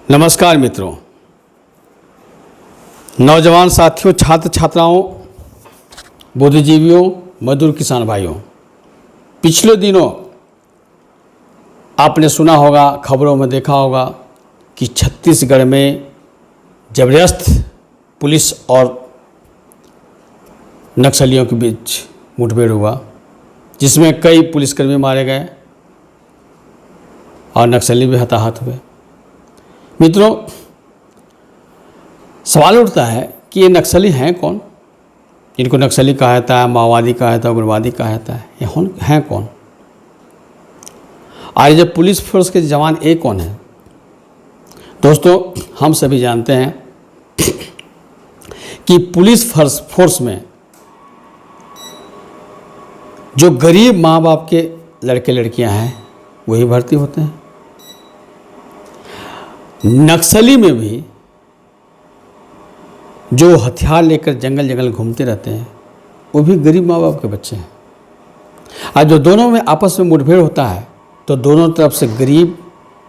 नमस्कार मित्रों, नौजवान साथियों, छात्र छात्राओं, बुद्धिजीवियों, मजदूर किसान भाइयों, पिछले दिनों आपने सुना होगा, खबरों में देखा होगा कि छत्तीसगढ़ में जबरदस्त पुलिस और नक्सलियों के बीच मुठभेड़ हुआ, जिसमें कई पुलिसकर्मी मारे गए और नक्सली भी हताहत हुए। मित्रों, सवाल उठता है कि ये नक्सली हैं कौन? इनको नक्सली कहा जाता है, माओवादी कहा जाता है, उग्रवादी कहा जाता है। ये हैं कौन? आज जब पुलिस फोर्स के जवान ये कौन है? दोस्तों, हम सभी जानते हैं कि पुलिस फोर्स में जो गरीब माँ बाप के लड़के लड़कियां हैं वही भर्ती होते हैं। नक्सली में भी जो हथियार लेकर जंगल जंगल घूमते रहते हैं वो भी गरीब माँ बाप के बच्चे हैं। आज जो दोनों में आपस में मुठभेड़ होता है तो दोनों तरफ से गरीब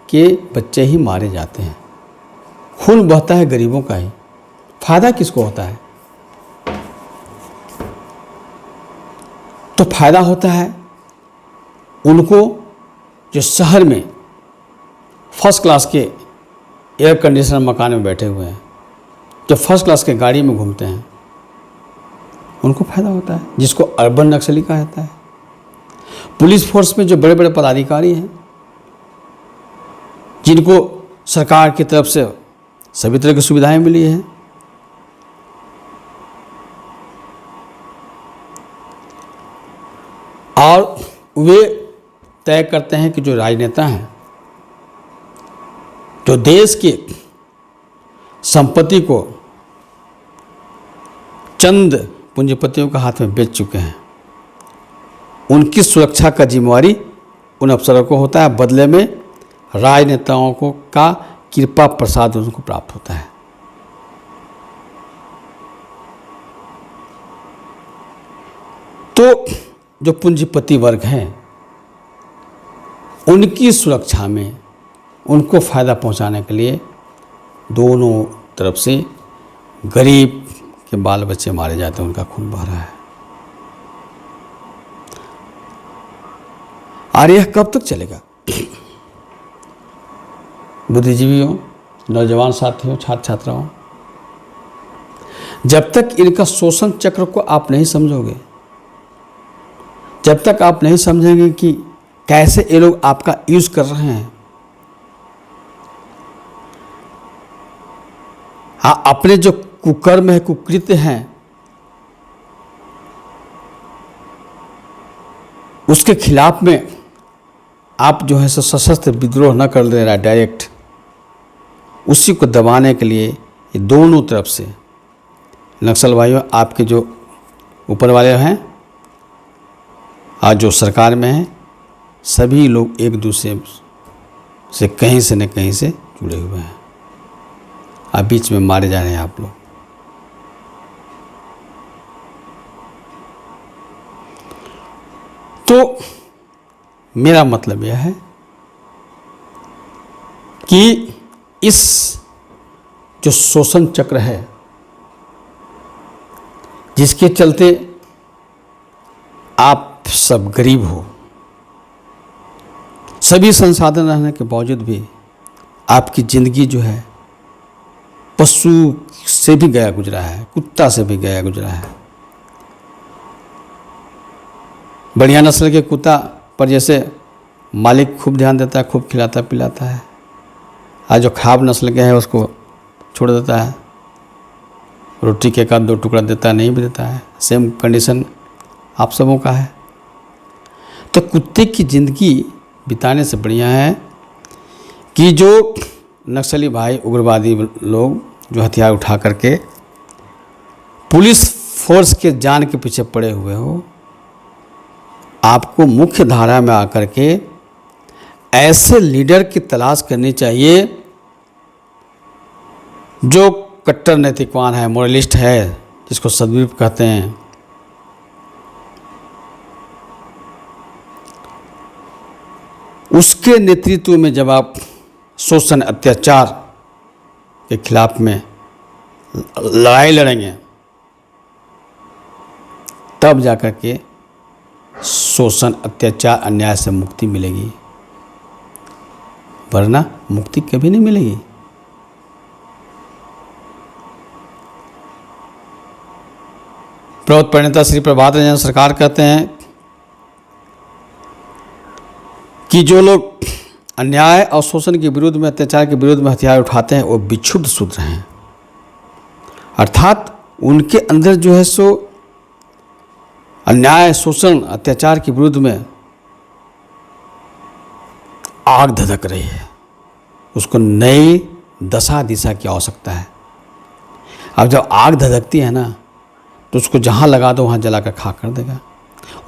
के बच्चे ही मारे जाते हैं। खून बहता है गरीबों का ही। फायदा किसको होता है? तो फायदा होता है उनको जो शहर में फर्स्ट क्लास के एयर कंडीशनर मकान में बैठे हुए हैं, जो फर्स्ट क्लास के गाड़ी में घूमते हैं, उनको फायदा होता है, जिसको अर्बन नक्सली कहा जाता है। पुलिस फोर्स में जो बड़े बड़े पदाधिकारी हैं, जिनको सरकार की तरफ से सभी तरह की सुविधाएं मिली हैं, और वे तय करते हैं कि जो राजनेता हैं, जो देश की संपत्ति को चंद पूंजीपतियों के हाथ में बेच चुके हैं, उनकी सुरक्षा का जिम्मेवारी उन अफसरों को होता है। बदले में राजनेताओं को का कृपा प्रसाद उनको प्राप्त होता है। तो जो पूंजीपति वर्ग हैं, उनकी सुरक्षा में उनको फ़ायदा पहुंचाने के लिए दोनों तरफ से गरीब के बाल बच्चे मारे जाते हैं, उनका खून बह रहा है। और यह कब तक चलेगा? बुद्धिजीवियों, नौजवान साथियों, छात्र छात्राओं, जब तक इनका शोषण चक्र को आप नहीं समझोगे, जब तक आप नहीं समझेंगे कि कैसे ये लोग आपका यूज कर रहे हैं, हाँ, अपने जो कुकर्म है, कुकृत्य हैं, उसके खिलाफ में आप जो है सशस्त्र विद्रोह न कर दे रहा डायरेक्ट, उसी को दबाने के लिए ये दोनों तरफ से नक्सल भाइयों, आपके जो ऊपर वाले हैं आज जो सरकार में हैं, सभी लोग एक दूसरे से कहीं से न कहीं से जुड़े हुए हैं। आप बीच में मारे जा रहे हैं आप लोग। तो मेरा मतलब यह है कि इस जो शोषण चक्र है, जिसके चलते आप सब गरीब हो, सभी संसाधन रहने के बावजूद भी आपकी ज़िंदगी जो है पशु से भी गया गुजरा है, कुत्ता से भी गया गुजरा है। बढ़िया नस्ल के कुत्ता पर जैसे मालिक खूब ध्यान देता है, खूब खिलाता पिलाता है, आज जो खराब नस्ल के है उसको छोड़ देता है, रोटी के एक आध दो टुकड़ा देता है, नहीं भी देता है। सेम कंडीशन आप सबों का है। तो कुत्ते की ज़िंदगी बिताने से बढ़िया है कि जो नक्सली भाई, उग्रवादी लोग जो हथियार उठा करके पुलिस फोर्स के जान के पीछे पड़े हुए हो, आपको मुख्य धारा में आकर के ऐसे लीडर की तलाश करनी चाहिए जो कट्टर नैतिकवान है, मोरलिस्ट है, जिसको सद्गुरु कहते हैं। उसके नेतृत्व में जब आप शोषण, अत्याचार के खिलाफ में लड़ाई लड़ेंगे, तब जाकर के शोषण, अत्याचार, अन्याय से मुक्ति मिलेगी, वरना मुक्ति कभी नहीं मिलेगी। प्रवत प्रणेता श्री प्रभात रंजन सरकार कहते हैं कि जो लोग अन्याय और शोषण के विरुद्ध में, अत्याचार के विरुद्ध में हथियार उठाते हैं वो विक्षुब्ध शूद्र हैं, अर्थात उनके अंदर जो है सो अन्याय, शोषण, अत्याचार के विरुद्ध में आग धधक रही है, उसको नई दशा दिशा की आवश्यकता है। अब जब आग धधकती है ना तो उसको जहाँ लगा दो वहाँ जलाकर खाक कर देगा।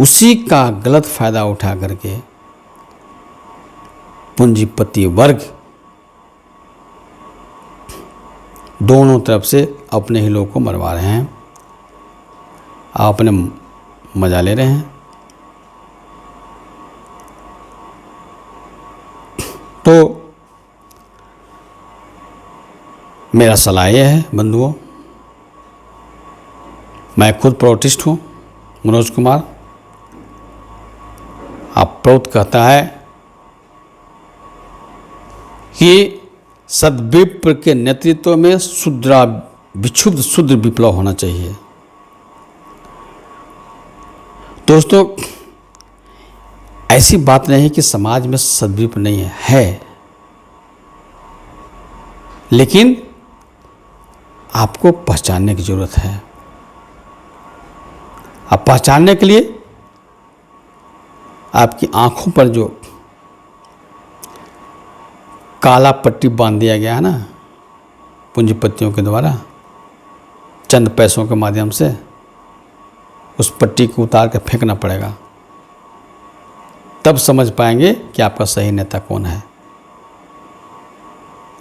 उसी का गलत फायदा उठा करके पूंजीपति वर्ग दोनों तरफ से अपने ही लोगों को मरवा रहे हैं, अपने मजा ले रहे हैं। तो मेरा सलाह यह है बंधुओं, मैं खुद प्रोटिस्ट हूँ, मनोज कुमार। आप प्रौत कहता है कि सद्विप्र के नेतृत्व में विक्षुब्ध शूद्र विप्लव होना चाहिए। दोस्तों, ऐसी बात नहीं है कि समाज में सद्विप्र नहीं है, लेकिन आपको पहचानने की जरूरत है। अब पहचानने के लिए आपकी आंखों पर जो काला पट्टी बांध दिया गया है ना पूंजीपतियों के द्वारा, चंद पैसों के माध्यम से, उस पट्टी को उतार के फेंकना पड़ेगा, तब समझ पाएंगे कि आपका सही नेता कौन है।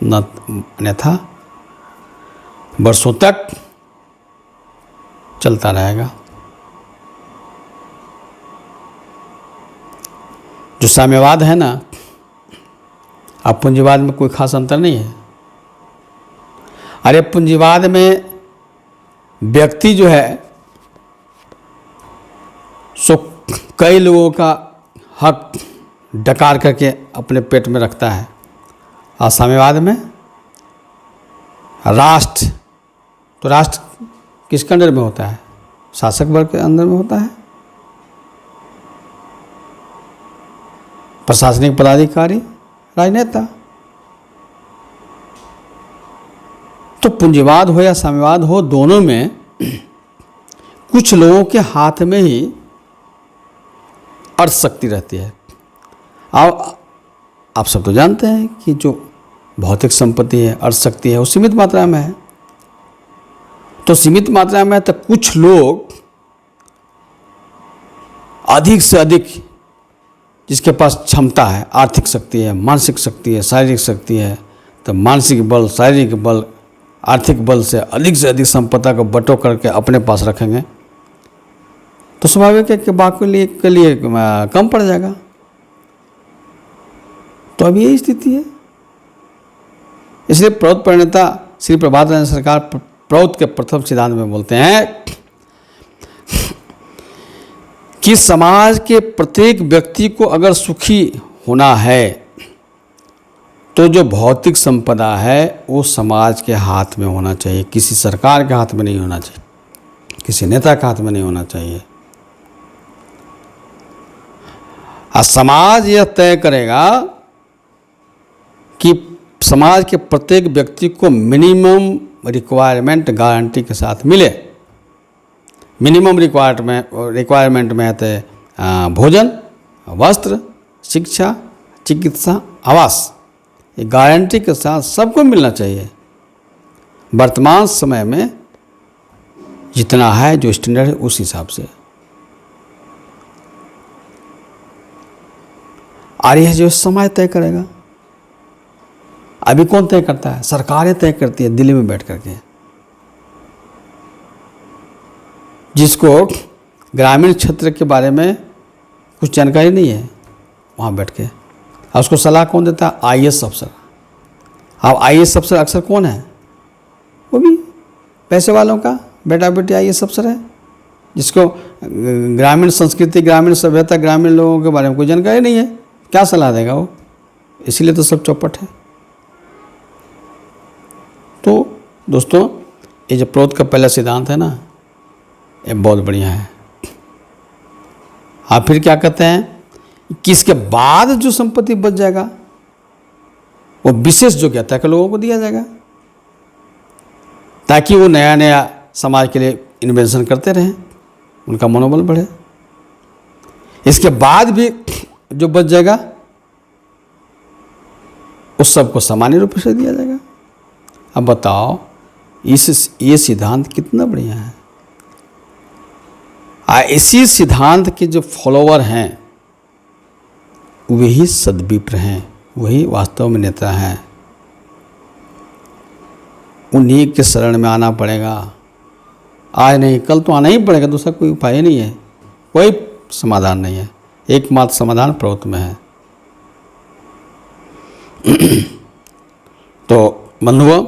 अन्यथा वर्षों तक चलता रहेगा। जो साम्यवाद है ना, अब पूंजीवाद में कोई खास अंतर नहीं है। अरे पूंजीवाद में व्यक्ति जो है सो कई लोगों का हक डकार करके अपने पेट में रखता है, और साम्यवाद में राष्ट्र, तो राष्ट्र किसके अंदर में होता है? शासक वर्ग के अंदर में होता है। प्रशासनिक पदाधिकारी, राजनेता। तो पूंजीवाद हो या साम्यवाद हो, दोनों में कुछ लोगों के हाथ में ही अर्थ शक्ति रहती है। आप सब तो जानते हैं कि जो भौतिक संपत्ति है, अर्थ शक्ति है, वो सीमित मात्रा में है। तो सीमित मात्रा में है तो कुछ लोग अधिक से अधिक, जिसके पास क्षमता है, आर्थिक शक्ति है, मानसिक शक्ति है, शारीरिक शक्ति है, तो मानसिक बल, शारीरिक बल, आर्थिक बल से अधिक संपदा को बटो करके अपने पास रखेंगे, तो स्वाभाविक है कि बाकी के लिए कम पड़ जाएगा। तो अब यही स्थिति है। इसलिए प्रौत प्रणेता श्री प्रभात रंजन सरकार प्रौत के प्रथम सिद्धांत में बोलते हैं कि समाज के प्रत्येक व्यक्ति को अगर सुखी होना है तो जो भौतिक संपदा है वो समाज के हाथ में होना चाहिए, किसी सरकार के हाथ में नहीं होना चाहिए, किसी नेता के हाथ में नहीं होना चाहिए। और समाज यह तय करेगा कि समाज के प्रत्येक व्यक्ति को मिनिमम रिक्वायरमेंट गारंटी के साथ मिले। मिनिमम रिक्वायरमेंट में आते हैं भोजन, वस्त्र, शिक्षा, चिकित्सा, आवास। ये गारंटी के साथ सबको मिलना चाहिए। वर्तमान समय में जितना है जो स्टैंडर्ड है उस हिसाब से। और यह जो समय तय करेगा, अभी कौन तय करता है? सरकारें तय करती है दिल्ली में बैठ करके। जिसको ग्रामीण क्षेत्र के बारे में कुछ जानकारी नहीं है, वहाँ बैठ के, और उसको सलाह कौन देता है? आईएएस अफसर। अब आईएएस अफसर अक्सर कौन है? वो भी पैसे वालों का बेटा बेटी IAS अफसर है, जिसको ग्रामीण संस्कृति, ग्रामीण सभ्यता, ग्रामीण लोगों के बारे में कोई जानकारी नहीं है, क्या सलाह देगा वो? इसीलिए तो सब चौपट है। तो दोस्तों, ये जो प्रोत का पहला सिद्धांत है ना, ये बहुत बढ़िया है। आप फिर क्या कहते हैं कि इसके बाद जो संपत्ति बच जाएगा वो विशेष योग्यता के लोगों को दिया जाएगा, ताकि वो नया नया समाज के लिए इन्वेंशन करते रहें, उनका मनोबल बढ़े। इसके बाद भी जो बच जाएगा उस सबको सामान्य रूप से दिया जाएगा। अब बताओ ये सिद्धांत कितना बढ़िया है। इसी सिद्धांत के जो फॉलोवर हैं वही सद्विप्र हैं, वही वास्तव में नेता हैं। उन्हीं के शरण में आना पड़ेगा, आज नहीं कल तो आना ही पड़ेगा, दूसरा कोई उपाय नहीं है, कोई समाधान नहीं है। एकमात्र समाधान प्रोत में है। तो बंधुओं,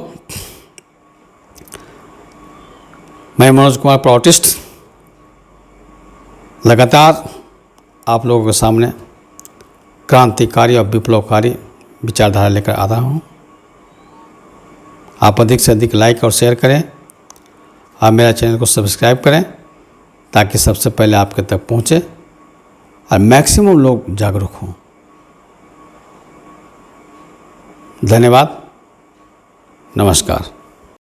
मैं मनोज कुमार प्रोटिस्ट लगातार आप लोगों के सामने क्रांतिकारी और विप्लवकारी विचारधारा लेकर आ रहा हूँ। आप अधिक से अधिक लाइक और शेयर करें, आप मेरा चैनल को सब्सक्राइब करें, ताकि सबसे पहले आपके तक पहुँचे और मैक्सिमम लोग जागरूक हों। धन्यवाद, नमस्कार।